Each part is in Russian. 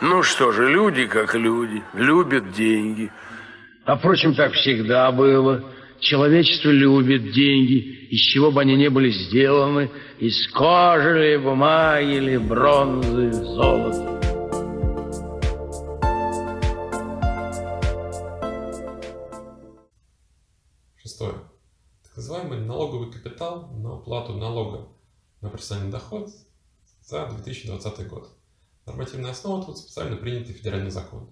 Ну что же, люди как люди, любят деньги. А впрочем, так всегда было. Человечество любит деньги, из чего бы они ни были сделаны, из кожи ли, бумаги ли, бронзы, золота. Шестое. Так называемый налоговый капитал на уплату налога на профессиональный доход за 2020 год. Нормативная основа тут специально принятый федеральный закон.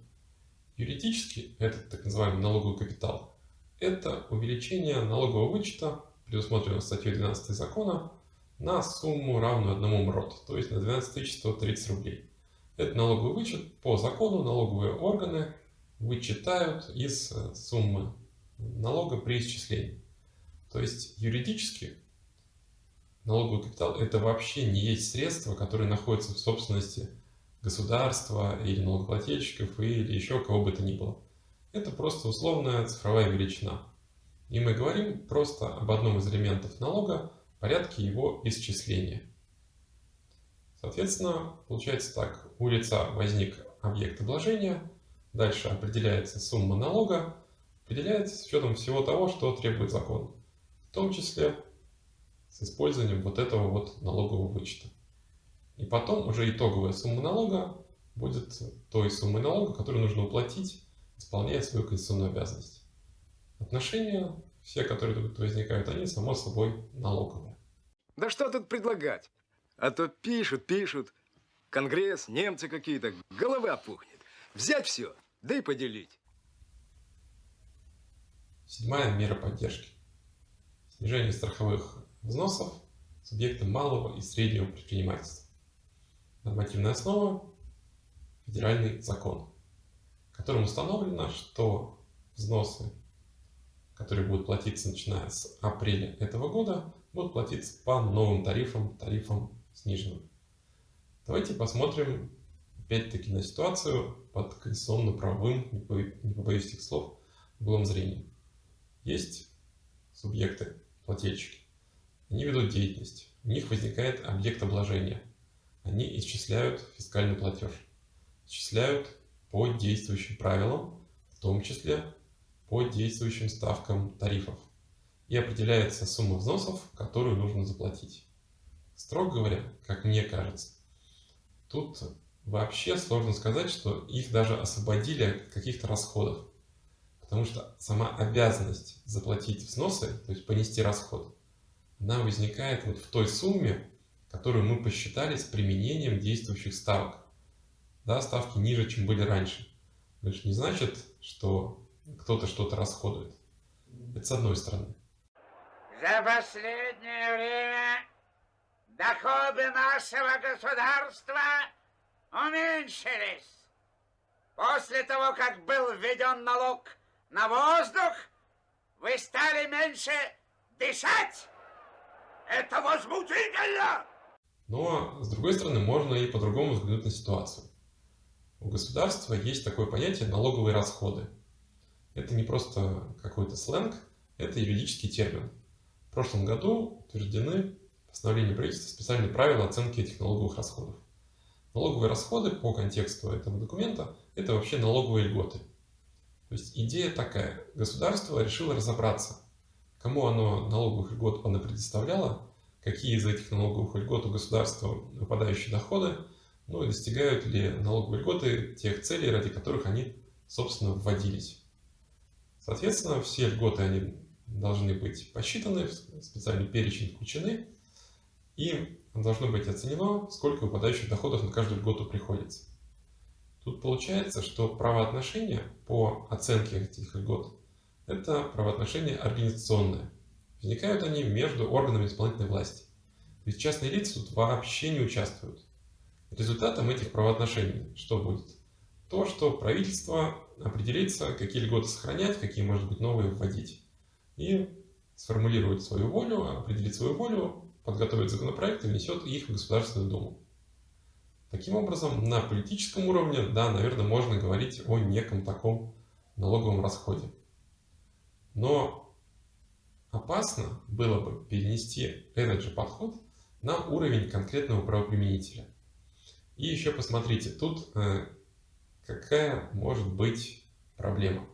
Юридически этот так называемый налоговый капитал – это увеличение налогового вычета, предусмотренного статьей 12 закона, на сумму, равную 1 МРОТ, то есть на 12 130 рублей. Этот налоговый вычет по закону налоговые органы вычитают из суммы налога при исчислении. То есть юридически налоговый капитал – это вообще не есть средства, которые находятся в собственности государства или налогоплательщиков или еще кого бы то ни было. Это просто условная цифровая величина. И мы говорим просто об одном из элементов налога, порядке его исчисления. Соответственно, получается так. У лица возник объект обложения, дальше определяется сумма налога, определяется с учетом всего того, что требует закон, в том числе с использованием вот этого вот налогового вычета. И потом уже итоговая сумма налога будет той суммой налога, которую нужно уплатить, исполняя свою конституционную обязанность. Отношения, все, которые тут возникают, они, само собой, налоговые. Да что тут предлагать? А то пишут, Конгресс, немцы какие-то, голова пухнет. Взять все, да и поделить. Седьмая мера поддержки. Снижение страховых взносов субъектам малого и среднего предпринимательства. Нормативная основа – федеральный закон, которым установлено, что взносы, которые будут платиться начиная с апреля этого года, будут платиться по новым тарифам сниженным. Давайте посмотрим опять-таки на ситуацию под конституционно-правовым, не побоюсь этих слов, углом зрения. Есть субъекты, плательщики, они ведут деятельность, у них возникает объект обложения. Они исчисляют фискальный платеж, исчисляют по действующим правилам, в том числе по действующим ставкам тарифов. И определяется сумма взносов, которую нужно заплатить. Строго говоря, как мне кажется, тут вообще сложно сказать, что их даже освободили от каких-то расходов. Потому что сама обязанность заплатить взносы, то есть понести расход, она возникает вот в той сумме, которую мы посчитали с применением действующих ставок. Да, ставки ниже, чем были раньше. Это же не значит, что кто-то что-то расходует. Это с одной стороны. За последнее время доходы нашего государства уменьшились. После того, как был введен налог на воздух, вы стали меньше дышать. Это возмутительно! Но, с другой стороны, можно и по-другому взглянуть на ситуацию. У государства есть такое понятие налоговые расходы. Это не просто какой-то сленг, это юридический термин. В прошлом году утверждены постановлением правительства специальные правила оценки этих налоговых расходов. Налоговые расходы по контексту этого документа – это вообще налоговые льготы. То есть идея такая. Государство решило разобраться, кому оно налоговых льгот предоставляло, какие из этих налоговых льгот у государства выпадающие доходы, ну и достигают ли налоговые льготы тех целей, ради которых они, собственно, вводились. Соответственно, все льготы они должны быть посчитаны, в специальный перечень включены, и должно быть оценено, сколько выпадающих доходов на каждую льготу приходится. Тут получается, что правоотношения по оценке этих льгот – это правоотношения организационные. Возникают они между органами исполнительной власти. То есть частные лица тут вообще не участвуют. Результатом этих правоотношений что будет? То, что правительство определится, какие льготы сохранять, какие, может быть, новые вводить. И сформулирует свою волю, определит свою волю, подготовит законопроект и внесет их в Государственную Думу. Таким образом, на политическом уровне, да, наверное, можно говорить о неком таком налоговом расходе. Но опасно было бы перенести этот же подход на уровень конкретного правоприменителя. И еще посмотрите, тут какая может быть проблема?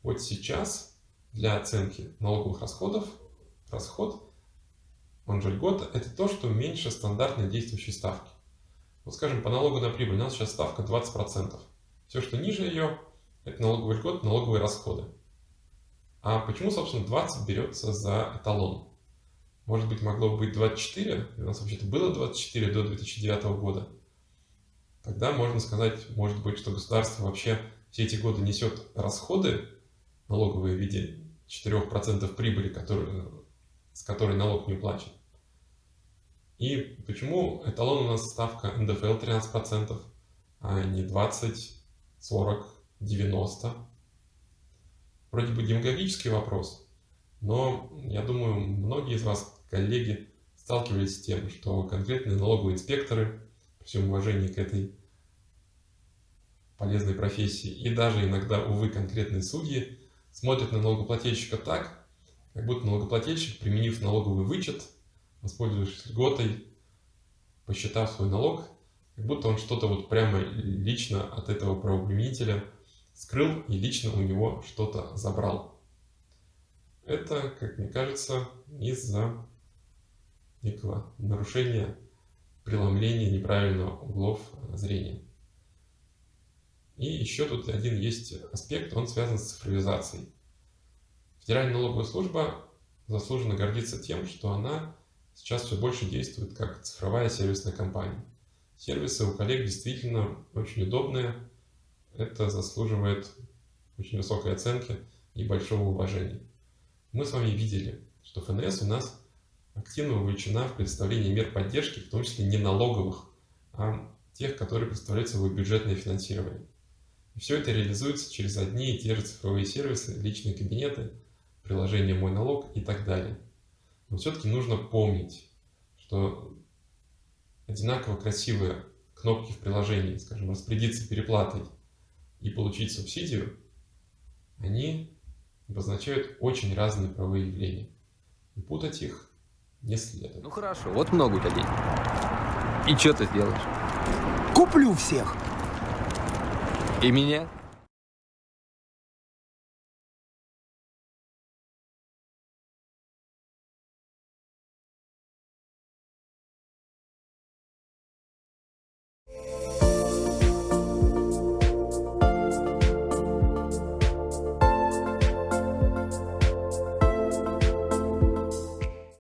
Вот сейчас для оценки налоговых расходов, расход, он же льгота, это то, что меньше стандартной действующей ставки. Вот скажем, по налогу на прибыль у нас сейчас ставка 20%. Все, что ниже ее, это налоговый льгот, налоговые расходы. А почему, собственно, 20 берется за эталон? Может быть, могло бы быть 24, у нас вообще-то было 24 до 2009 года. Тогда можно сказать, может быть, что государство вообще все эти годы несет расходы налоговые в виде 4% прибыли, с которой налог не уплачен. И почему эталон у нас ставка НДФЛ 13%, а не 20, 40, 90? Вроде бы демагогический вопрос, но я думаю, многие из вас, коллеги, сталкивались с тем, что конкретные налоговые инспекторы, при всем уважении к этой полезной профессии, и даже иногда, увы, конкретные судьи, смотрят на налогоплательщика так, как будто налогоплательщик, применив налоговый вычет, воспользовавшись льготой, посчитав свой налог, как будто он что-то вот прямо лично от этого правообременителя скрыл и лично у него что-то забрал. Это, как мне кажется, из-за некого нарушения, преломления неправильного углов зрения. И еще тут один есть аспект, он связан с цифровизацией. Федеральная налоговая служба заслуженно гордится тем, что она сейчас все больше действует как цифровая сервисная компания. Сервисы у коллег действительно очень удобные. Это заслуживает очень высокой оценки и большого уважения. Мы с вами видели, что ФНС у нас активно вовлечена в предоставление мер поддержки, в том числе не налоговых, а тех, которые представляют собой бюджетное финансирование. И все это реализуется через одни и те же цифровые сервисы, личные кабинеты, приложение «Мой налог» и так далее. Но все-таки нужно помнить, что одинаково красивые кнопки в приложении, скажем, распорядиться переплатой и получить субсидию, они обозначают очень разные правовые явления. И путать их не следует. Ну хорошо, вот много у тебя денег. И что ты сделаешь? Куплю всех. И меня?